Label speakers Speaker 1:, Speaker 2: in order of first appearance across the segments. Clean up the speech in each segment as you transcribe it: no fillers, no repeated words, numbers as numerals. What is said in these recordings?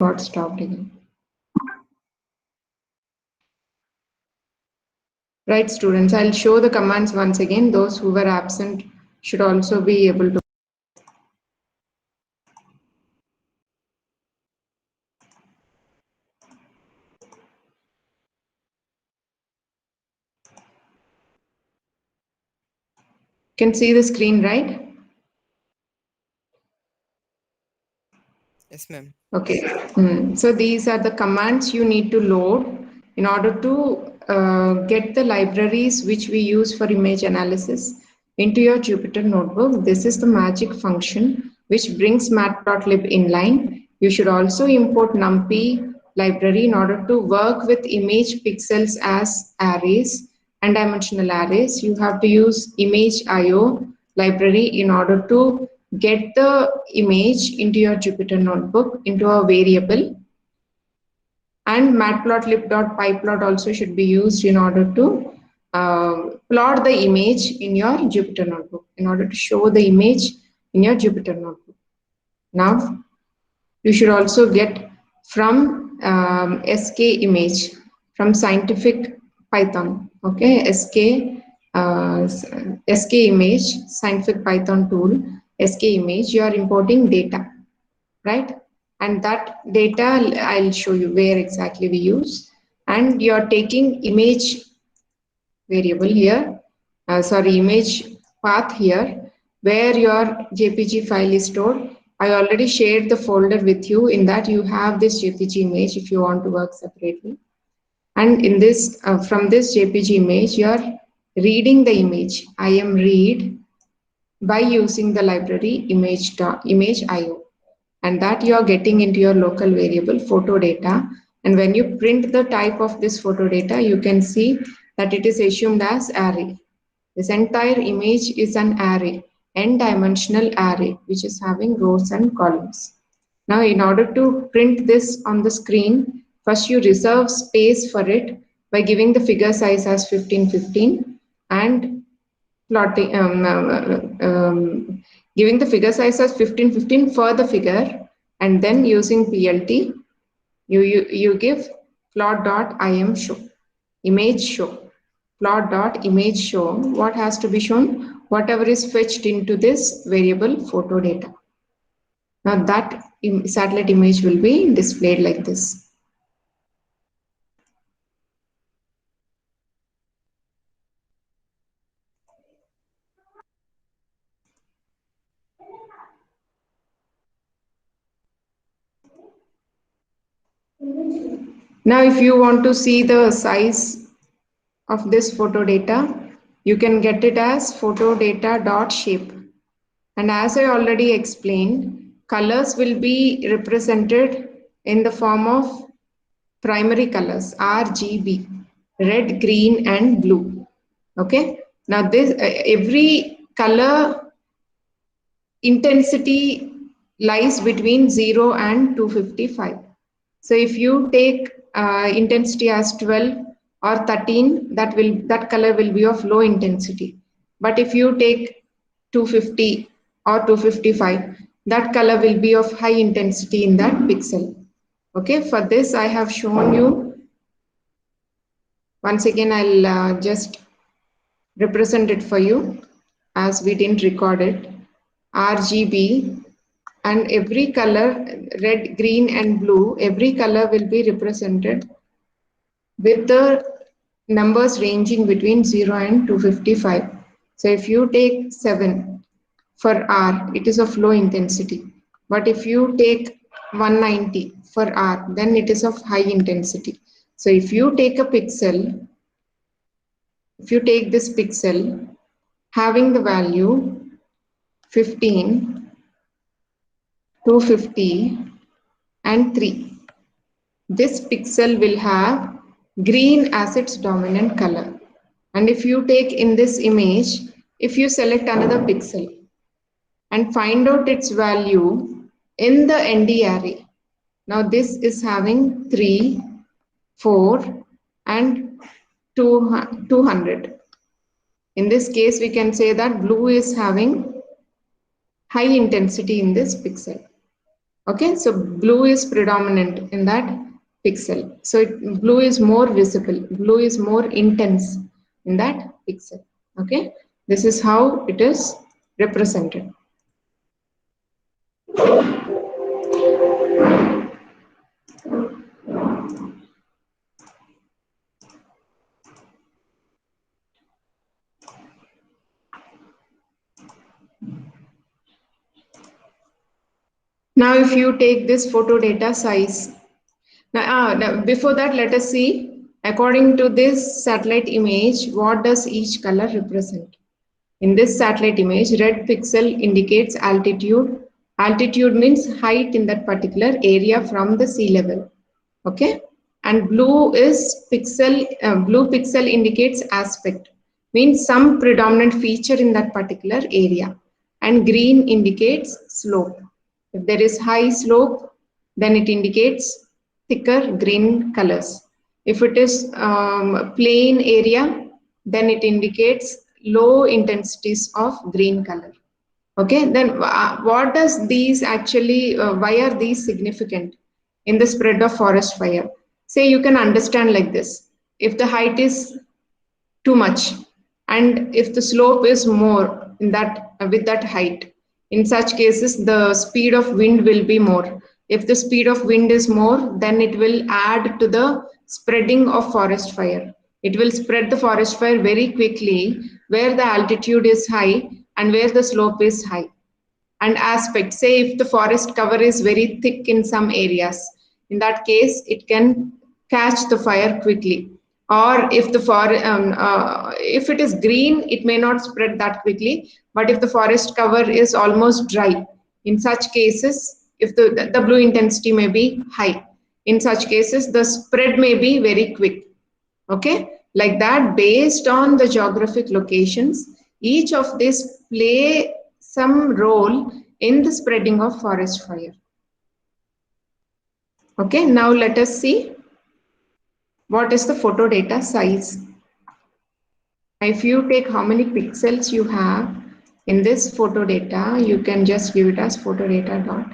Speaker 1: Got stopped again. Right, students, I'll show the commands once again. Those who were absent should also be able to. Can see the screen, right?
Speaker 2: Yes, ma'am.
Speaker 1: Okay. So these are the commands you need to load in order to get the libraries which we use for image analysis into your Jupyter notebook. This is the magic function which brings matplotlib inline. You should also import NumPy library in order to work with image pixels as arrays and dimensional arrays. You have to use image.io library in order to get the image into your Jupyter notebook into a variable, and matplotlib.pyplot also should be used in order to plot the image in your Jupyter notebook, in order to show the image in your Jupyter notebook. Now, you should also get from SK image, from scientific Python, okay, SK image, scientific Python tool, SK image, you are importing data, right? And that data I'll show you where exactly we use. And you're taking image variable here, image path here, where your JPG file is stored. I already shared the folder with you. In that you have this JPG image if you want to work separately. And in this, from this JPG image, you are reading the image. I am read by using the library image.io, and that you are getting into your local variable photo data. And when you print the type of this photo data, you can see that it is assumed as array. This entire image is an array, n-dimensional array, which is having rows and columns. Now, in order to print this on the screen, first you reserve space for it by giving the figure size as 1515 and plotting, giving the figure size as 1515 for the figure, and then using PLT, you give plot.im show, image show, plot.image show. What has to be shown? Whatever is fetched into this variable photo data. Now that satellite image will be displayed like this. Now, if you want to see the size of this photo data, you can get it as photo data.shape. And as I already explained, colors will be represented in the form of primary colors, RGB, red, green, and blue. Okay. Now this every color intensity lies between 0 and 255. So if you take intensity as 12 or 13, that color will be of low intensity. But if you take 250 or 255, that color will be of high intensity in that pixel. Okay, for this I have shown you. Once again, I'll just represent it for you as we didn't record it. RGB, and every color, red, green, and blue, every color will be represented with the numbers ranging between 0 and 255. So if you take 7 for R, it is of low intensity. But if you take 190 for R, then it is of high intensity. So if you take a pixel, if you take this pixel having the value 15, 250, and 3, this pixel will have green as its dominant color. And if you take in this image, if you select another pixel and find out its value in the ND array, now this is having 3, 4, and 200. In this case, we can say that blue is having high intensity in this pixel. Okay, so blue is predominant in that pixel. So blue is more visible, blue is more intense in that pixel. Okay, this is how it is represented. Now, if you take this photo data size, now before that, let us see, according to this satellite image, what does each color represent? In this satellite image, red pixel indicates altitude. Altitude means height in that particular area from the sea level. Okay, and blue pixel indicates aspect, means some predominant feature in that particular area, and green indicates slope. If there is high slope, then it indicates thicker green colors. If it is plain area, then it indicates low intensities of green color. Okay, then what does these actually, why are these significant in the spread of forest fire? Say you can understand like this. If the height is too much and if the slope is more in that with that height, in such cases the speed of wind will be more. If the speed of wind is more, then it will add to the spreading of forest fire. It will spread the forest fire very quickly where the altitude is high and where the slope is high. And aspect, say if the forest cover is very thick in some areas, in that case it can catch the fire quickly. Or if if it is green, it may not spread that quickly, but if the forest cover is almost dry, in such cases, if the blue intensity may be high, in such cases the spread may be very quick. Okay, like that, based on the geographic locations, each of these play some role in the spreading of forest fire. Okay, now let us see what is the photo data size. If you take how many pixels you have in this photo data, you can just give it as photo data dot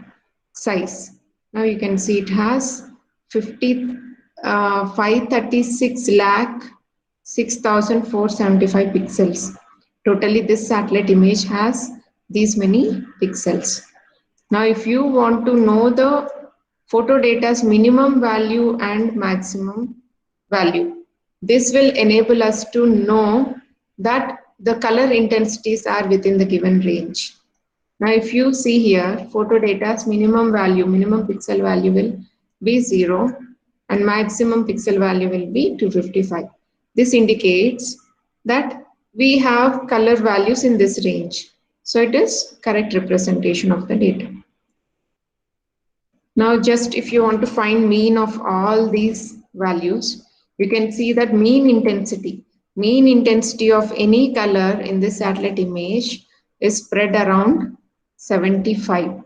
Speaker 1: size. Now you can see it has 536 lakh 6,475 pixels. Totally, this satellite image has these many pixels. Now, if you want to know the photo data's minimum value and maximum value, this will enable us to know that the color intensities are within the given range. Now, if you see here, photo data's minimum pixel value will be 0 and maximum pixel value will be 255. This indicates that we have color values in this range. So it is correct representation of the data. Now, just if you want to find mean of all these values, you can see that mean intensity of any color in this satellite image is spread around 75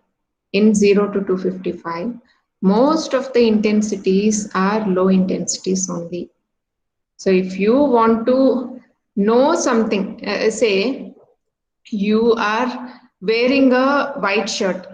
Speaker 1: in 0 to 255. Most of the intensities are low intensities only. So if you want to know something, say you are wearing a white shirt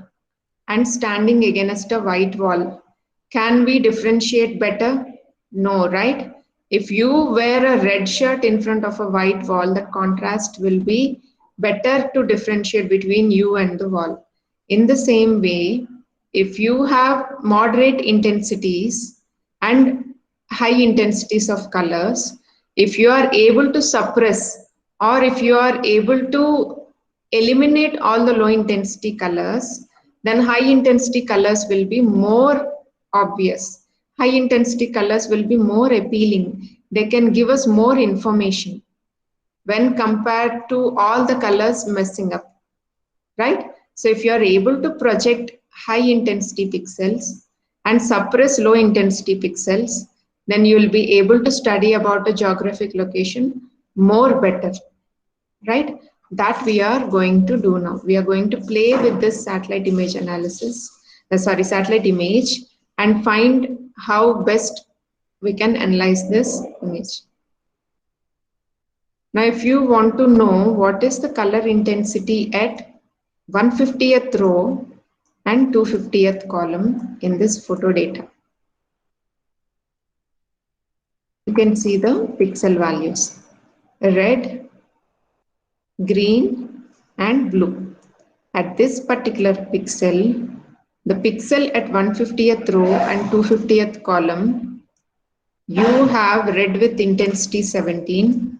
Speaker 1: and standing against a white wall. Can we differentiate better? No, right? If you wear a red shirt in front of a white wall, the contrast will be better to differentiate between you and the wall. In the same way, if you have moderate intensities and high intensities of colors, if you are able to suppress or if you are able to eliminate all the low intensity colors, then high intensity colors will be more obvious. High intensity colors will be more appealing. They can give us more information when compared to all the colors messing up, right? So if you are able to project high intensity pixels and suppress low intensity pixels, then you will be able to study about a geographic location more better, right? That we are going to do now. We are going to play with this satellite image analysis, satellite image, and find how best we can analyze this image. Now, if you want to know what is the color intensity at 150th row and 250th column in this photo data. You can see the pixel values: red, green, and blue. At this particular pixel, the pixel at 150th row and 250th column, you have red with intensity 17,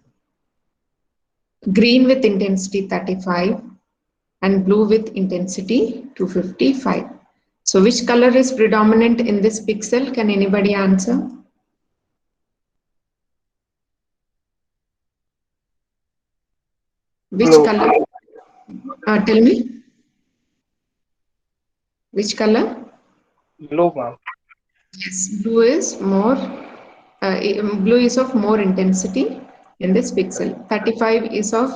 Speaker 1: green with intensity 35, and blue with intensity 255. So which color is predominant in this pixel? Can anybody answer? Which
Speaker 3: Blue.
Speaker 1: color? Tell me. Which color?
Speaker 3: Blue, ma'am.
Speaker 1: Yes, blue is of more intensity in this pixel. 35 is of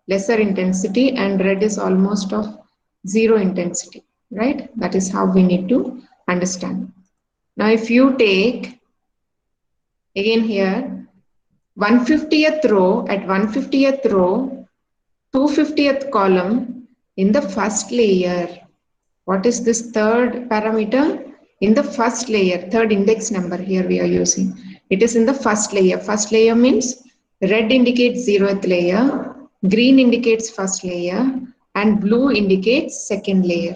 Speaker 1: lesser intensity and red is almost of zero intensity, right? That is how we need to understand. Now, if you take again here 150th row, at 150th row, 250th column in the first layer. What is this third parameter? In the first layer, third index number here we are using. It is in the first layer. First layer means red indicates 0th layer, green indicates first layer, and blue indicates second layer.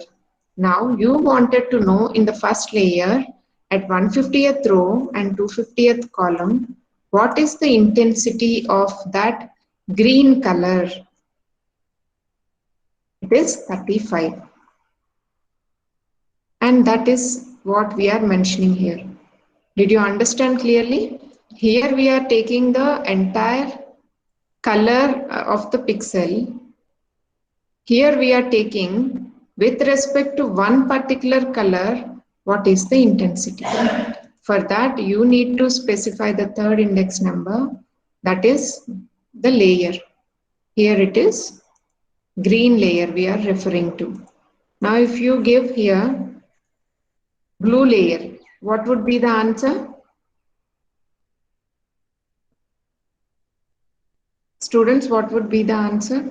Speaker 1: Now you wanted to know in the first layer at 150th row and 250th column, what is the intensity of that green color? It is 35. And that is what we are mentioning here. Did you understand clearly? Here we are taking the entire color of the pixel. Here we are taking with respect to one particular color, what is the intensity? For that, you need to specify the third index number, that is the layer. Here it is green layer we are referring to. Now, if you give here blue layer, what would be the answer? Students, what would be the answer?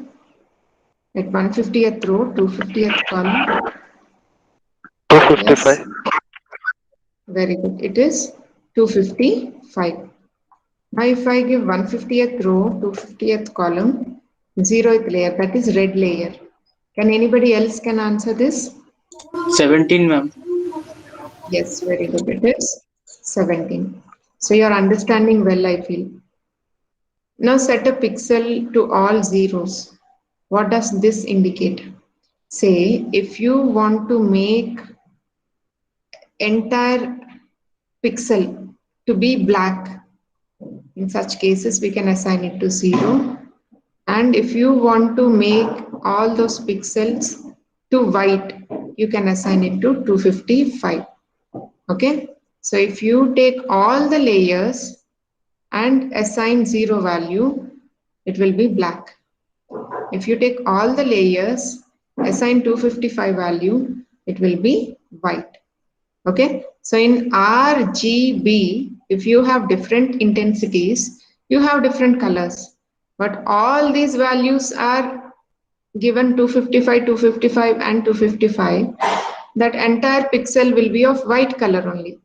Speaker 1: At 150th row, 250th column. Yes,
Speaker 3: 255.
Speaker 1: very good. It is 255. Now, if I give 150th row, 250th column, 0th layer, that is red layer. Can anybody else can answer this?
Speaker 4: 17, ma'am.
Speaker 1: Yes, very good. It is 17. So you're understanding well, I feel. Now set a pixel to all zeros. What does this indicate? Say, if you want to make entire pixel to be black, in such cases we can assign it to 0. And if you want to make all those pixels to white, you can assign it to 255. Okay, so if you take all the layers and assign 0 value, it will be black. If you take all the layers, assign 255 value, it will be white. Okay, so in RGB, if you have different intensities, you have different colors, but all these values are given 255, 255 and 255. That entire pixel will be of white color only,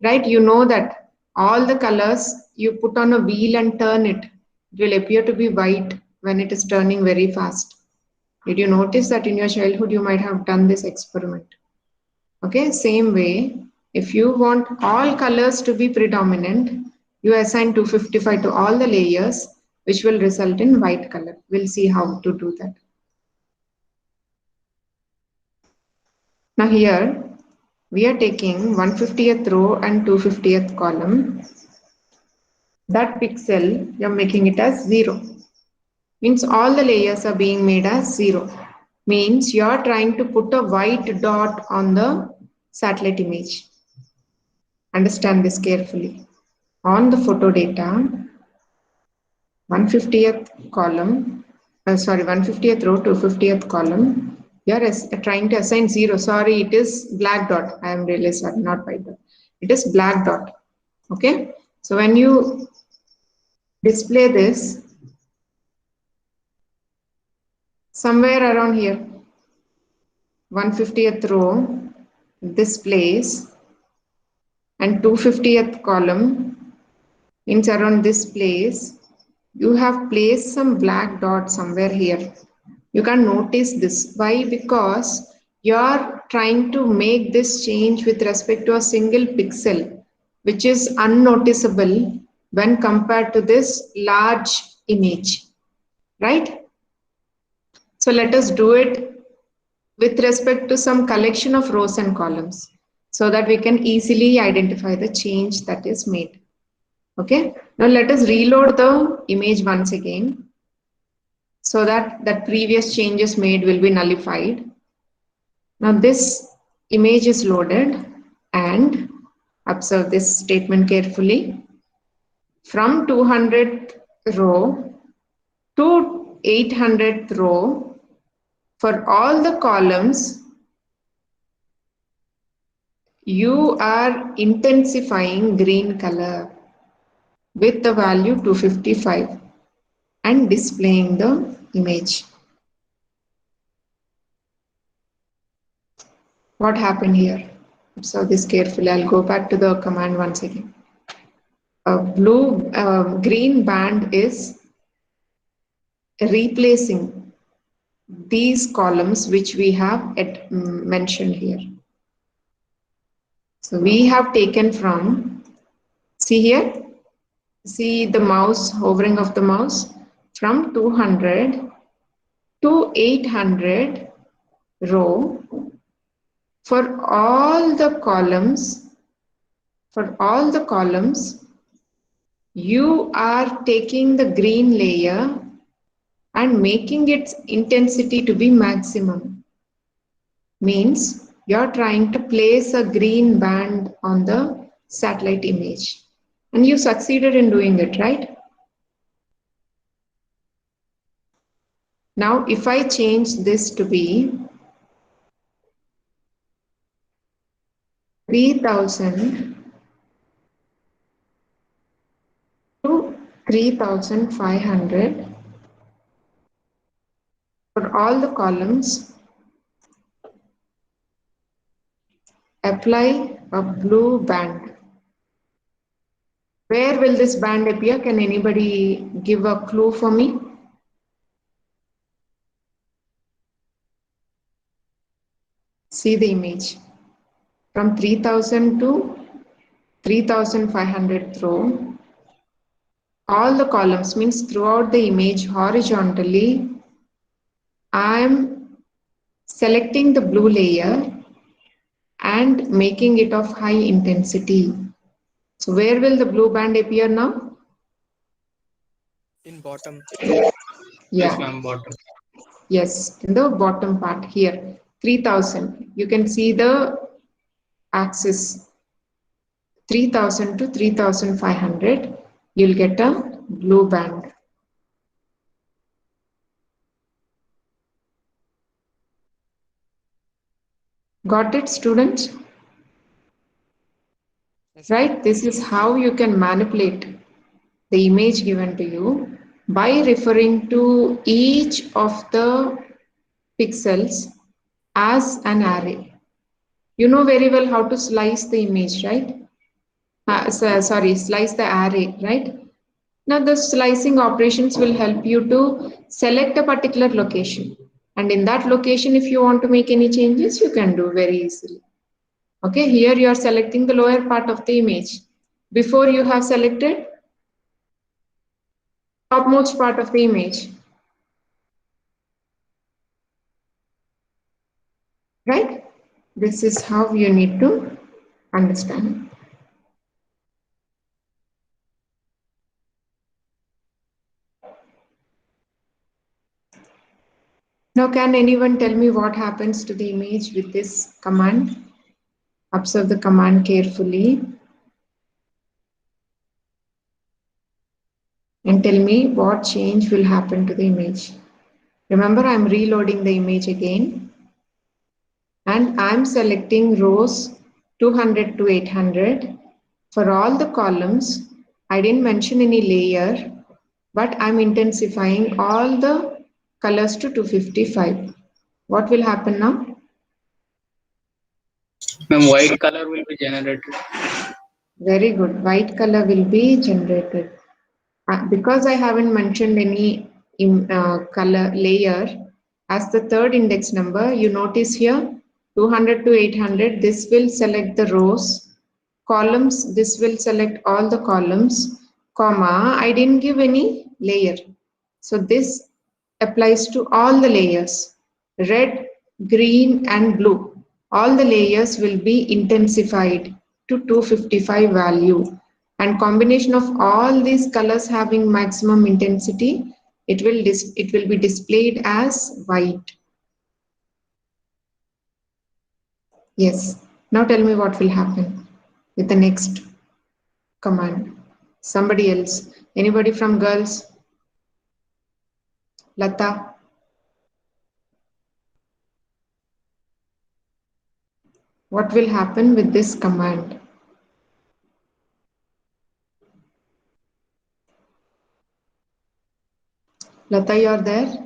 Speaker 1: right? You know that all the colors you put on a wheel and turn it, it will appear to be white when it is turning very fast. Did you notice that in your childhood you might have done this experiment? Okay, same way, if you want all colors to be predominant, you assign 255 to all the layers, which will result in white color. We'll see how to do that. Now here, we are taking 150th row and 250th column. That pixel, you're making it as 0. Means all the layers are being made as 0. Means you're trying to put a white dot on the satellite image. Understand this carefully. On the photo data, 150th column, 150th row to 50th column, you are trying to assign 0. Sorry, it is black dot. I am really sorry, not white dot. It is black dot. Okay. So when you display this, somewhere around here, 150th row, this place, and 250th column means around this place, you have placed some black dot somewhere here. You can notice this. Why? Because you are trying to make this change with respect to a single pixel, which is unnoticeable when compared to this large image, right? So let us do it with respect to some collection of rows and columns so that we can easily identify the change that is made. Okay, now let us reload the image once again so that that previous changes made will be nullified. Now this image is loaded and observe this statement carefully. From 200th row to 800th row, for all the columns, you are intensifying green color with the value 255 and displaying the image. What happened here? Observe this carefully. I'll go back to the command once again. A green band is replacing these columns which we have mentioned here. So we have taken from, see here, see the mouse, hovering of the mouse, from 200 to 800 row. For all the columns, you are taking the green layer and making its intensity to be maximum. Means you're trying to place a green band on the satellite image. And you succeeded in doing it, right? Now, if I change this to be 3000 to 3500 for all the columns, apply a blue band. Where will this band appear? Can anybody give a clue for me? See the image. From 3000 to 3500 row, all the columns means throughout the image horizontally, I am selecting the blue layer and making it of high intensity. So where will the blue band appear now?
Speaker 2: In bottom.
Speaker 1: Yeah.
Speaker 4: Yes, ma'am, bottom.
Speaker 1: Yes, in the bottom part here, 3000. You can see the axis 3000 to 3500. You'll get a blue band. Got it, students?
Speaker 2: Yes,
Speaker 1: Right? This is how you can manipulate the image given to you by referring to each of the pixels as an array. You know very well how to slice the image, right? Slice the array, right? Now the slicing operations will help you to select a particular location. And in that location, if you want to make any changes, you can do very easily. Okay, here you are selecting the lower part of the image. Before you have selected topmost part of the image. Right? This is how you need to understand. Now, can anyone tell me what happens to the image with this command? Observe the command carefully and tell me what change will happen to the image. Remember, I'm reloading the image again and I'm selecting rows 200 to 800. For all the columns, I didn't mention any layer, but I'm intensifying all the colors to 255. What will happen now?
Speaker 4: Ma'am, white color will be generated.
Speaker 1: Very good. White color will be generated. Because I haven't mentioned any color layer as the third index number, you notice here 200 to 800, this will select the rows. Columns, this will select all the columns, comma, I didn't give any layer. So this applies to all the layers, red, green and blue. All the layers will be intensified to 255 value, and combination of all these colors having maximum intensity, it will be displayed as white. Yes. Now tell me what will happen with the next command. Somebody else. Anybody from girls? Lata? What will happen with this command? Lata, you are there?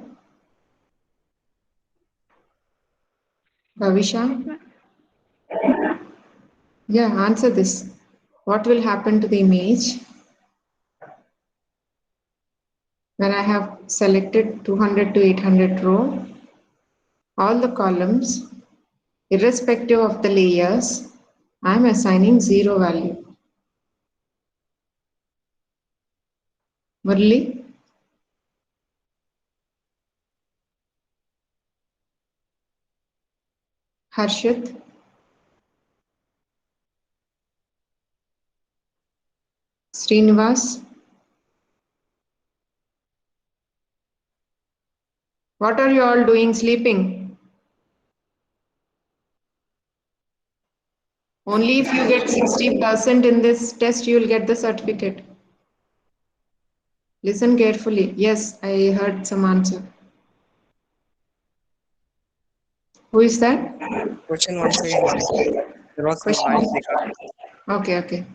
Speaker 1: Bhavisha? Yeah, answer this. What will happen to the image when I have selected 200 to 800 row, all the columns, irrespective of the layers, I am assigning 0 value. Murli? Harshit? Srinivas? What are you all doing sleeping? Only if you get 60% in this test, you will get the certificate. Listen carefully. Yes, I heard some answer. Who is that?
Speaker 2: Question once again, ma'am. There was some
Speaker 1: Question.
Speaker 2: noise recording.
Speaker 1: Okay.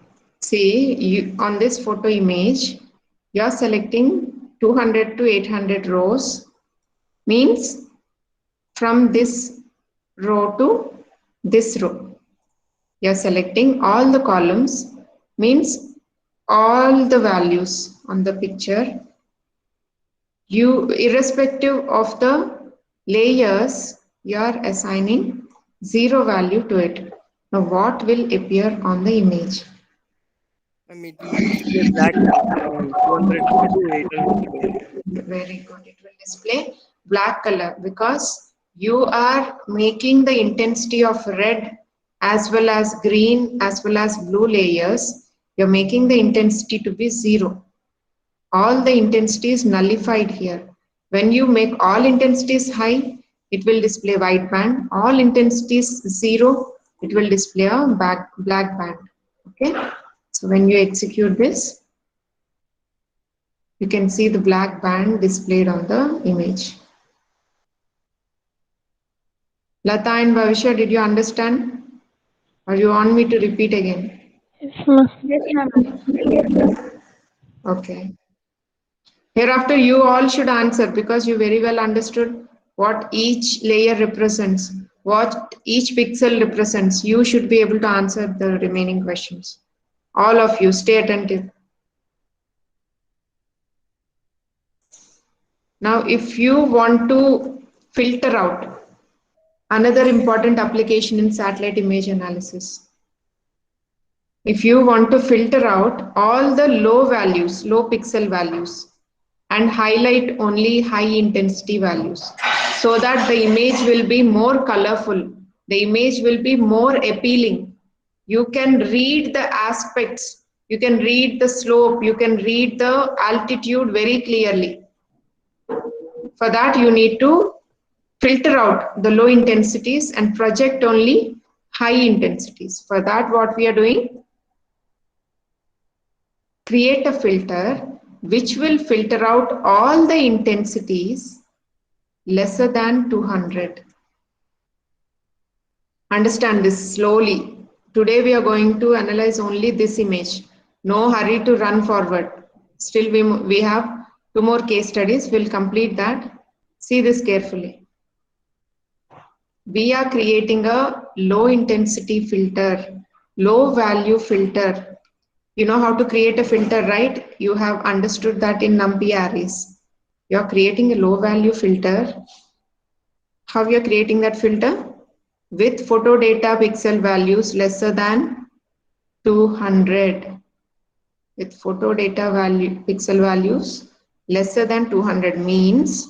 Speaker 1: See, you on this photo image, you are selecting 200 to 800 rows, means from this row to this row. You are selecting all the columns, means all the values on the picture. You, irrespective of the layers, you are assigning 0 value to it. Now, what will appear on the image?
Speaker 2: Ma'am, it will display black color on 200 to 800 row.
Speaker 1: Very good. It will display black color because you are making the intensity of red as well as green as well as blue layers. You're making the intensity to be 0. All the intensity is nullified here. When you make all intensities high, it will display white band. All intensities 0, it will display a black band. Okay. So when you execute this, you can see the black band displayed on the image. Lata and Bhavisha, did you understand? Or you want me to repeat again?
Speaker 3: Yes, ma'am.
Speaker 1: Okay. Hereafter, you all should answer because you very well understood what each layer represents, what each pixel represents. You should be able to answer the remaining questions. All of you, stay attentive. Now, if you want to filter out another important application in satellite image analysis, if you want to filter out all the low values, low pixel values, and highlight only high intensity values so that the image will be more colorful, the image will be more appealing. You can read the aspects, you can read the slope, you can read the altitude very clearly. For that, you need to filter out the low intensities and project only high intensities. For that, what we are doing, create a filter which will filter out all the intensities lesser than 200. Understand this slowly. Today we are going to analyze only this image. No hurry to run forward. Still we have 2 more case studies. We'll complete that. See this carefully. We are creating a low intensity filter, low value filter. You know how to create a filter, right? You have understood that in NumPy arrays. You are creating a low value filter. How you are creating that filter? With photo data pixel values lesser than 200. With photo data value pixel values lesser than 200 means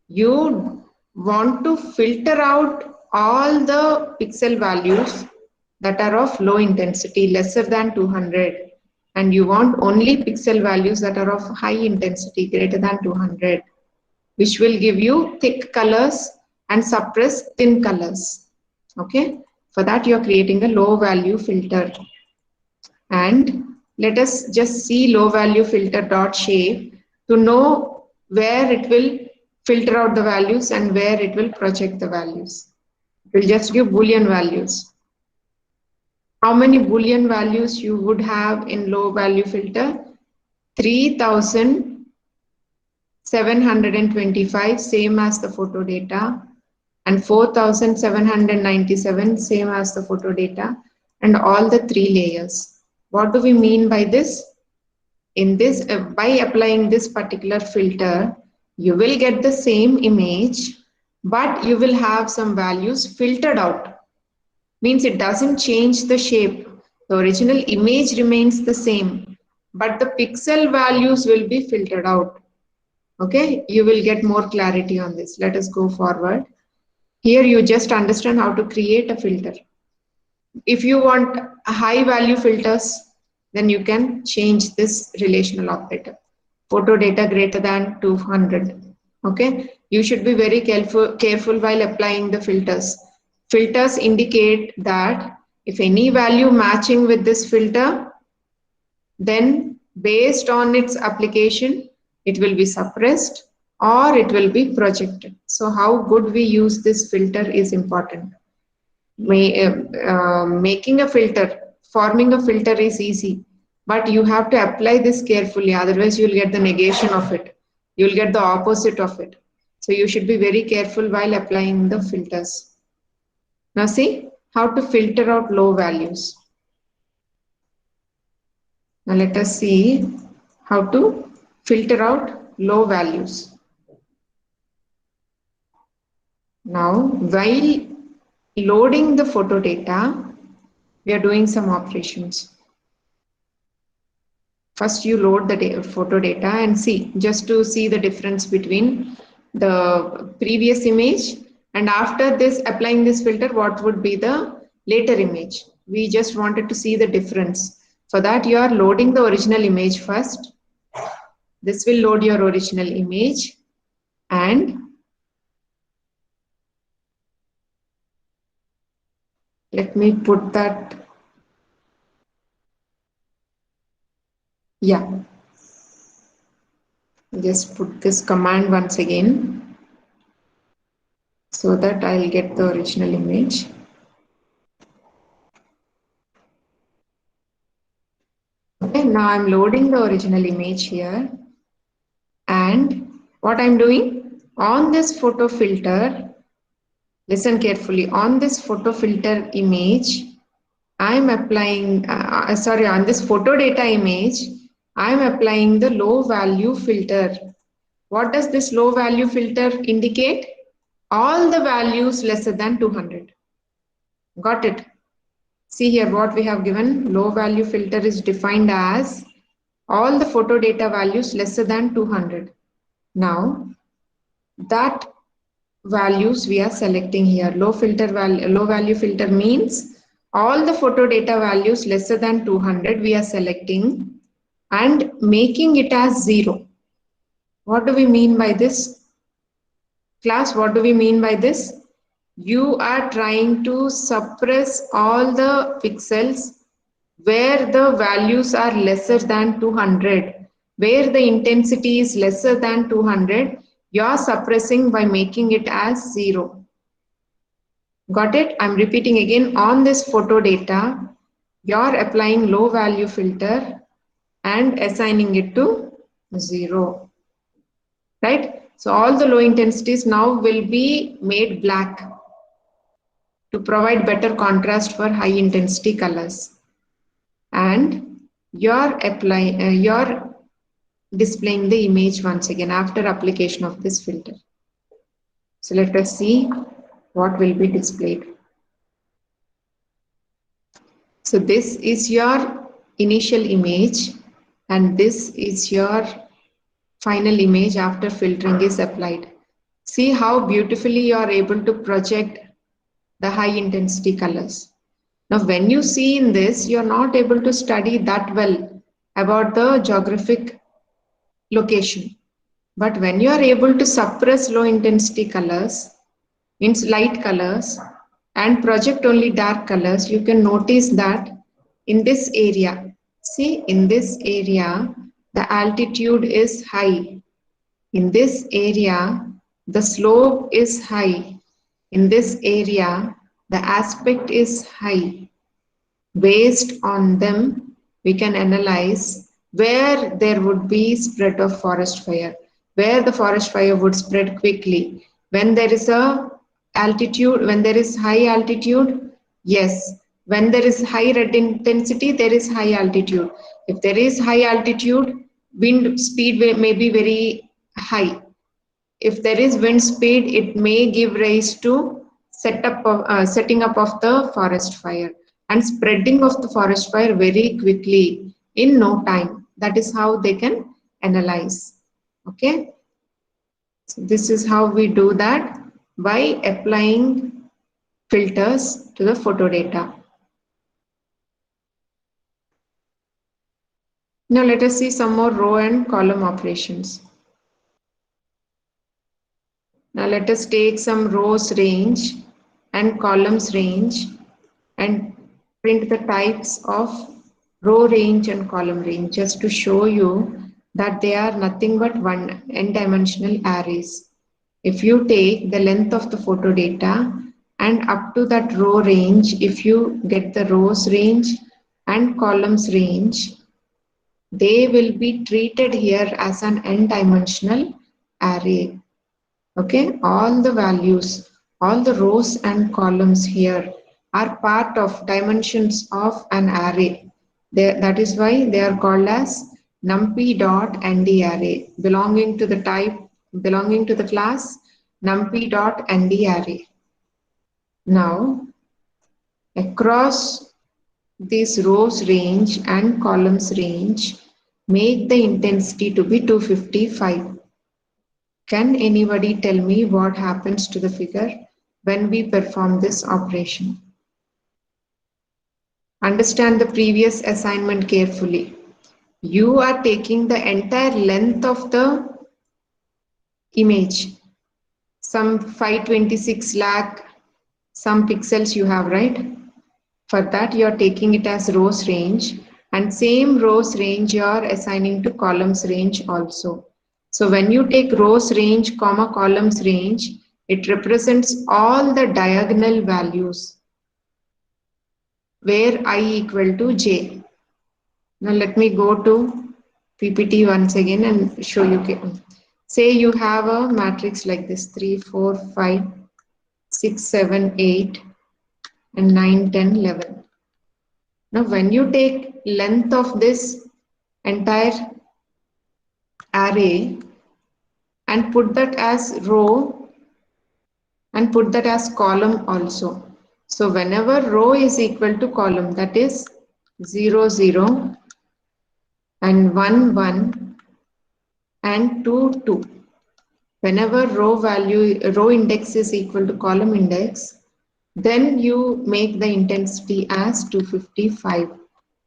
Speaker 1: you want to filter out all the pixel values that are of low intensity lesser than 200, and you want only pixel values that are of high intensity greater than 200, which will give you thick colors and suppress thin colors. Okay, for that you are creating a low value filter. And let us just see low value filter dot shape to know where it will filter out the values and where it will project the values. It will just give Boolean values. How many Boolean values you would have in low value filter? 3,725, same as the photo data, and 4,797, same as the photo data, and all the three layers. What do we mean by this? In this, by applying this particular filter, you will get the same image, but you will have some values filtered out. Means it doesn't change the shape. The original image remains the same, but the pixel values will be filtered out. Okay, you will get more clarity on this. Let us go forward. Here you just understand how to create a filter. If you want high value filters, then you can change this relational operator. Photo data greater than 200. Okay, you should be very careful while applying the filters. Filters indicate that if any value matching with this filter, then based on its application, it will be suppressed or it will be projected. So how good we use this filter is important. Making a filter, forming a filter is easy, but you have to apply this carefully, otherwise you'll get the negation of it. You'll get the opposite of it. So you should be very careful while applying the filters. Now see how to filter out low values. Now let us see how to filter out low values. Now while loading the photo data, we are doing some operations. First you load the photo data and see, just to see the difference between the previous image and after this applying this filter, what would be the later image. We just wanted to see the difference. For that you are loading the original image first. This will load your original image, and let me put that. Yeah. Just put this command once again so that I'll get the original image. Okay, now I'm loading the original image here. And what I'm doing on this photo filter, listen carefully, on this photo filter image, I'm applying, on this photo data image, I'm applying the low value filter. What does this low value filter indicate? All the values lesser than 200. Got it? See here what we have given. Low value filter is defined as all the photo data values lesser than 200. Now that values we are selecting here. Low value filter means all the photo data values lesser than 200 we are selecting and making it as 0. What do we mean by this? Class, what do we mean by this? You are trying to suppress all the pixels where the values are lesser than 200, where the intensity is lesser than 200, you are suppressing by making it as 0. Got it? I'm repeating again, on this photo data, you're applying low value filter and assigning it to 0. Right? So all the low intensities now will be made black. to provide better contrast for high intensity colors. And you're displaying the image once again after application of this filter. So let us see what will be displayed. So this is your initial image and this is your final image after filtering is applied. See how beautifully you are able to project the high intensity colors. Now, when you see in this, you are not able to study that well about the geographic location. But when you are able to suppress low intensity colors, means light colors, and project only dark colors, you can notice that in this area, see in this area, the altitude is high. In this area, the slope is high. In this area, the aspect is high. Based on them, we can analyze where there would be spread of forest fire, where the forest fire would spread quickly. When there is a altitude, when there is high altitude, yes. When there is high red intensity, there is high altitude. If there is high altitude, wind speed may be very high. If there is wind speed, it may give rise to setting up of the forest fire and spreading of the forest fire very quickly in no time. That is how they can analyze. Okay. So this is how we do that by applying filters to the photo data. Now let us see some more row and column operations. Now let us take some rows range and columns range and print the types of row range and column range just to show you that they are nothing but one n-dimensional arrays. If you take the length of the photo data and up to that row range, if you get the rows range and columns range, they will be treated here as an n-dimensional array. Okay, all the values, all the rows and columns here are part of dimensions of an array. That is why they are called as numpy.nd array, belonging to the class numpy.nd array. Now, across these rows range and columns range, make the intensity to be 255. Can anybody tell me what happens to the figure when we perform this operation? Understand the previous assignment carefully. You are taking the entire length of the image, some 526 lakh, some pixels you have, right? For that, you are taking it as rows range, and same rows range you are assigning to columns range also. So when you take rows range, comma columns range, it represents all the diagonal values where I equal to j. Now let me go to PPT once again and show you. Say you have a matrix like this, 3, 4, 5, 6, 7, 8, and 9, 10, 11. Now when you take length of this entire array and put that as row and put that as column also. So whenever row is equal to column, that is 0, 0 and 1, 1 and 2, 2. Whenever row index is equal to column index, then you make the intensity as 255.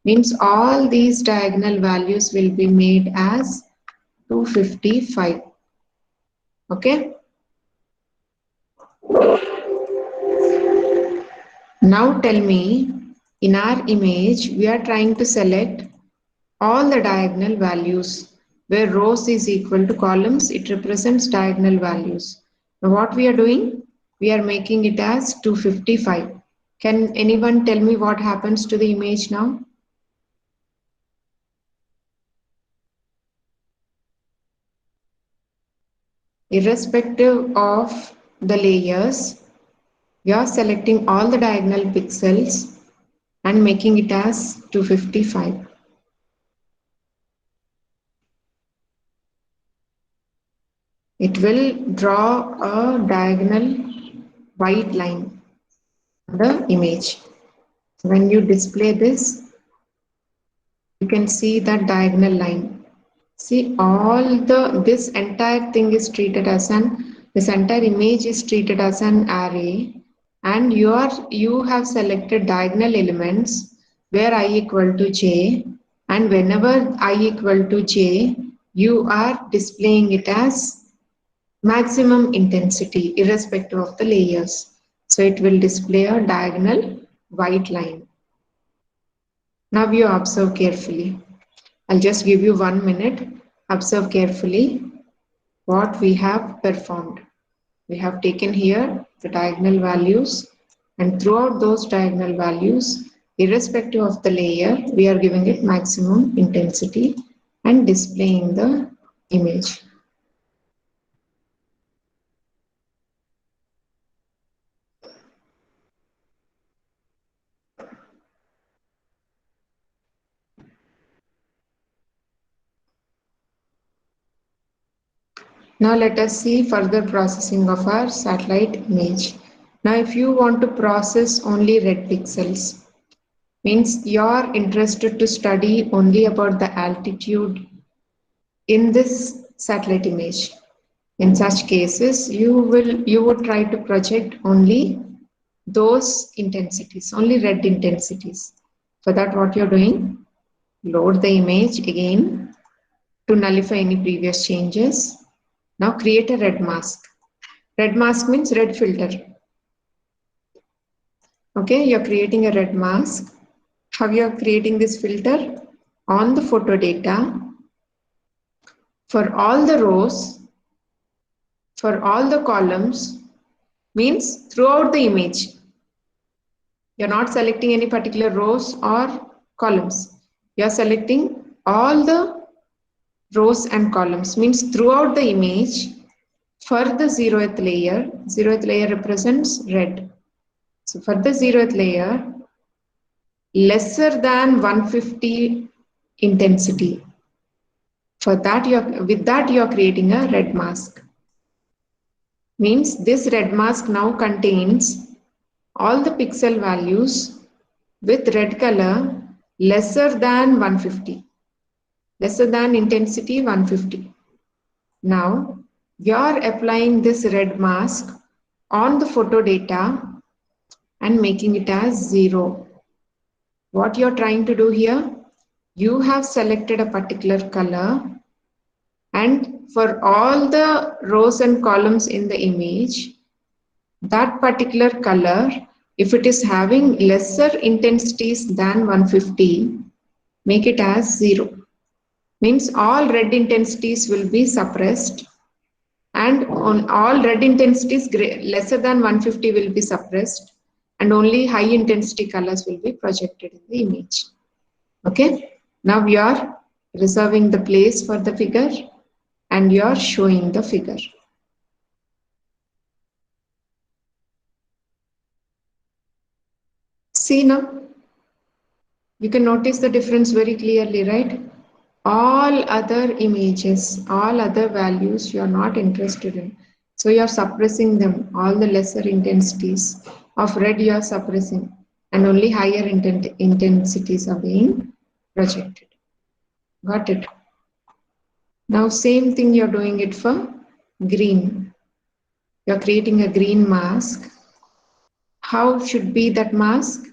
Speaker 1: Means all these diagonal values will be made as 255. Okay. Now tell me, in our image, we are trying to select all the diagonal values. Where rows is equal to columns, it represents diagonal values. Now what we are doing? We are making it as 255. Can anyone tell me what happens to the image now? Irrespective of the layers, You are selecting all the diagonal pixels and making it as 255. It will draw a diagonal white line on the image. When you display this, you can see that diagonal line. See, this entire thing is treated as this entire image is treated as an array, and you have selected diagonal elements where I equal to j, and whenever I equal to j, you are displaying it as maximum intensity irrespective of the layers. So it will display a diagonal white line. Now you observe carefully. I'll just give you 1 minute. Observe carefully what we have performed. We have taken here the diagonal values, and throughout those diagonal values, irrespective of the layer, we are giving it maximum intensity and displaying the image. Now let us see further processing of our satellite image. Now if you want to process only red pixels, means you're interested to study only about the altitude in this satellite image. In such cases, you would try to project only those intensities, only red intensities. For that, what you're doing, load the image again to nullify any previous changes. Now create a red mask. Red mask means red filter. Okay, you're creating a red mask. How you're creating this filter? On the photo data, for all the rows, for all the columns, means throughout the image. You're not selecting any particular rows or columns. You're selecting all the rows and columns, means throughout the image. For the zeroth layer represents red. So for the zeroth layer, lesser than 150 intensity. For that, with that you're creating a red mask. Means this red mask now contains all the pixel values with red color lesser than 150, lesser than intensity 150. Now you're applying this red mask on the photo data and making it as 0. What you're trying to do here, you have selected a particular color, and for all the rows and columns in the image, that particular color, if it is having lesser intensities than 150, make it as 0. Means all red intensities will be suppressed, and on all red intensities lesser than 150 will be suppressed, and only high intensity colors will be projected in the image. Okay, now we are reserving the place for the figure and you are showing the figure. See now, you can notice the difference very clearly, right? All other images, all other values you are not interested in. So you are suppressing them, all the lesser intensities of red you are suppressing, and only higher intensities are being projected. Got it? Now same thing you're doing it for green. You're creating a green mask. How should be that mask?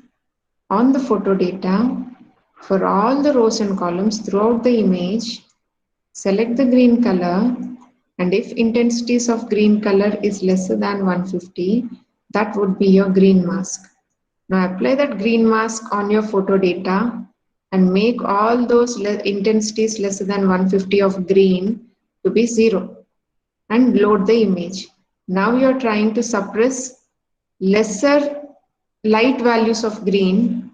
Speaker 1: On the photo data, for all the rows and columns throughout the image, select the green color, and if intensities of green color is lesser than 150, that would be your green mask. Now apply that green mask on your photo data and make all those intensities lesser than 150 of green to be 0 and load the image. Now you are trying to suppress lesser light values of green.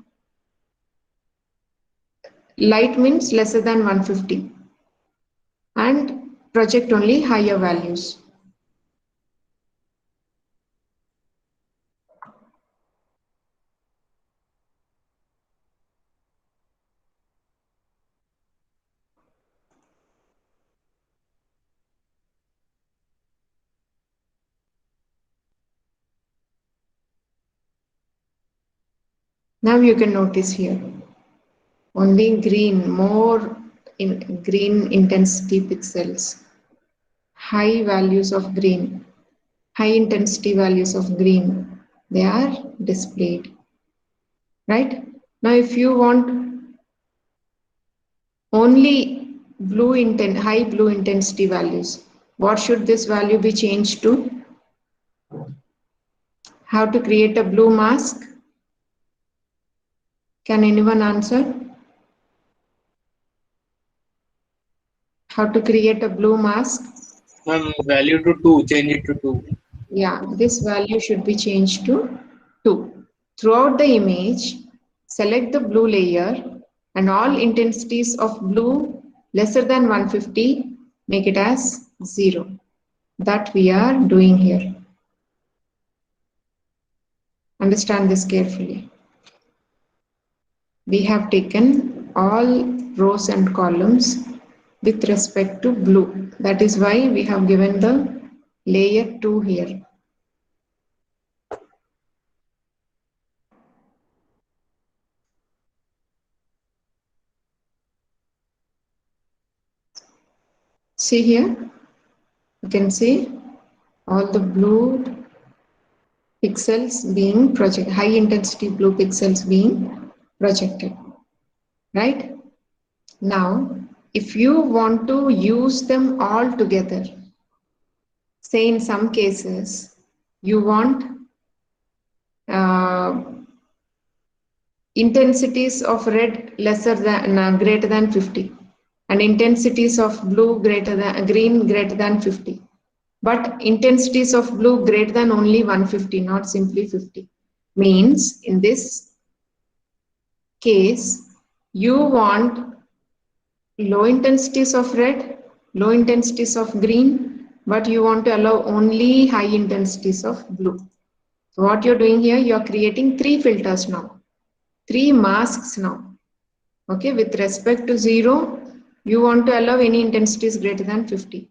Speaker 1: Light means lesser than 150 and project only higher values. Now you can notice here, only green, more in green intensity pixels, high values of green, high intensity values of green, they are displayed, right? Now if you want only high blue intensity values, what should this value be changed to? How to create a blue mask? Can anyone answer? How to create a blue mask?
Speaker 4: Value to 2, change it to 2.
Speaker 1: Yeah, this value should be changed to 2. Throughout the image, select the blue layer and all intensities of blue lesser than 150, make it as 0. That we are doing here. Understand this carefully. We have taken all rows and columns with respect to blue. That is why we have given the layer 2 here. See here, you can see all the blue pixels being projected, high intensity blue pixels being projected, right? Now, if you want to use them all together, say in some cases, you want intensities of red lesser than greater than 50 and intensities of blue green greater than 50, but intensities of blue greater than only 150, not simply 50. Means in this case you want low intensities of red, low intensities of green, but you want to allow only high intensities of blue. So what you're doing here, you're creating 3 filters now, 3 masks now. Okay, with respect to 0, you want to allow any intensities greater than 50.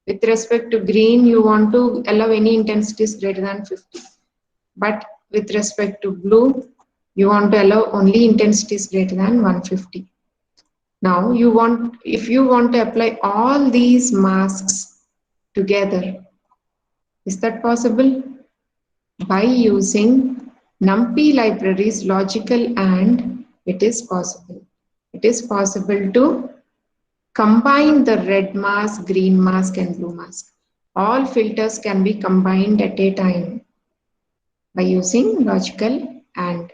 Speaker 1: With respect to green, you want to allow any intensities greater than 50. But with respect to blue, you want to allow only intensities greater than 150. Now, if you want to apply all these masks together, is that possible? By using NumPy libraries logical AND, it is possible. It is possible to combine the red mask, green mask, and blue mask. All filters can be combined at a time by using logical AND.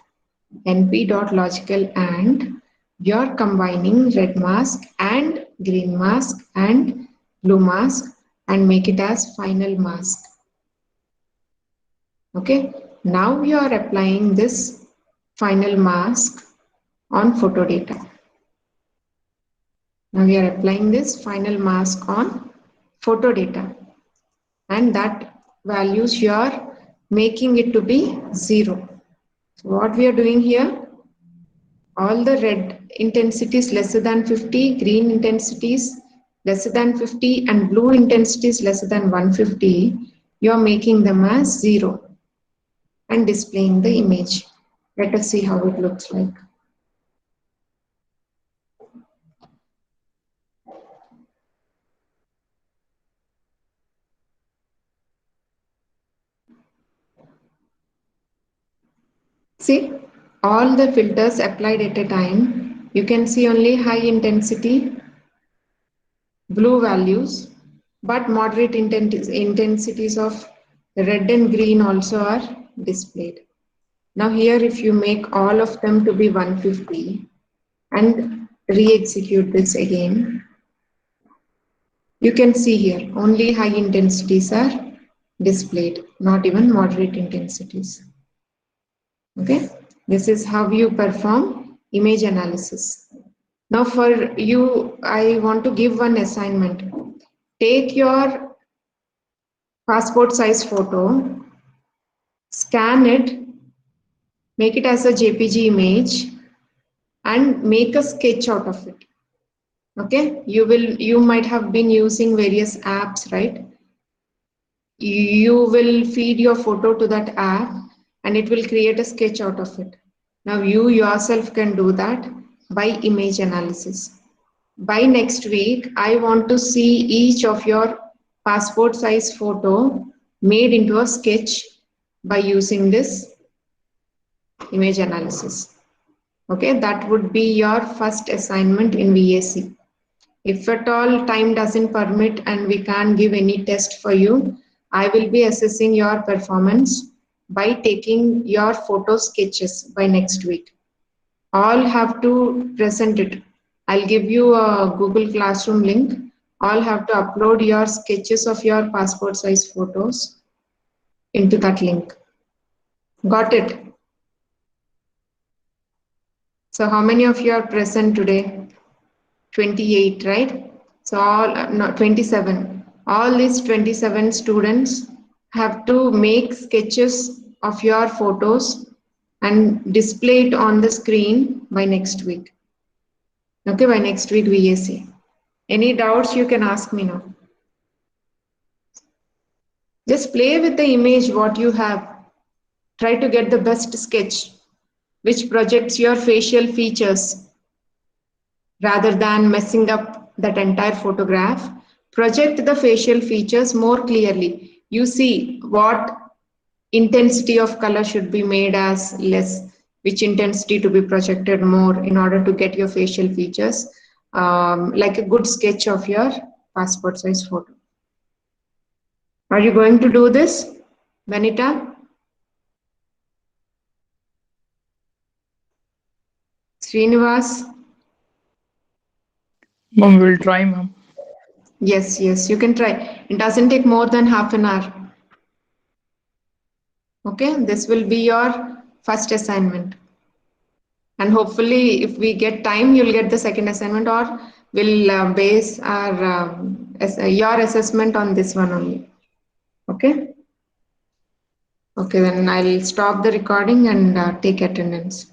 Speaker 1: np.logical AND, you're combining red mask and green mask and blue mask and make it as final mask. Okay, now you are applying this final mask on photo data. Now we are applying this final mask on photo data, and that values you are making it to be 0. So what we are doing here, all the red intensities lesser than 50, green intensities lesser than 50, and blue intensities lesser than 150, you are making them as 0 and displaying the image. Let us see how it looks like. See, all the filters applied at a time, you can see only high intensity blue values, but moderate intensities of red and green also are displayed. Now here, if you make all of them to be 150 and re-execute this again, you can see here only high intensities are displayed, not even moderate intensities. Okay, this is how you perform image analysis. Now for you, I want to give one assignment. Take your passport size photo, scan it, make it as a JPG image, and make a sketch out of it. Okay, you might have been using various apps, right? You will feed your photo to that app and it will create a sketch out of it. Now you yourself can do that by image analysis. By next week, I want to see each of your passport size photo made into a sketch by using this image analysis. Okay, that would be your first assignment in VAC. If at all time doesn't permit and we can't give any test for you, I will be assessing your performance by taking your photo sketches by next week. All have to present it. I'll give you a Google Classroom link. All have to upload your sketches of your passport size photos into that link. Got it? So how many of you are present today? 28, right? So all, no, 27. All these 27 students have to make sketches of your photos and display it on the screen by next week. Okay, by next week VAC. Any doubts you can ask me now. Just play with the image what you have. Try to get the best sketch which projects your facial features rather than messing up that entire photograph. Project the facial features more clearly. You see what intensity of color should be made as less, which intensity to be projected more in order to get your facial features, like a good sketch of your passport size photo. Are you going to do this, Benita? Srinivas?
Speaker 5: Ma'am, we'll try, ma'am.
Speaker 1: Yes, you can try. It doesn't take more than half an hour. Okay, this will be your first assignment. And hopefully, if we get time, you'll get the second assignment, or we'll base your assessment on this one only. Okay? Okay, then I'll stop the recording and take attendance.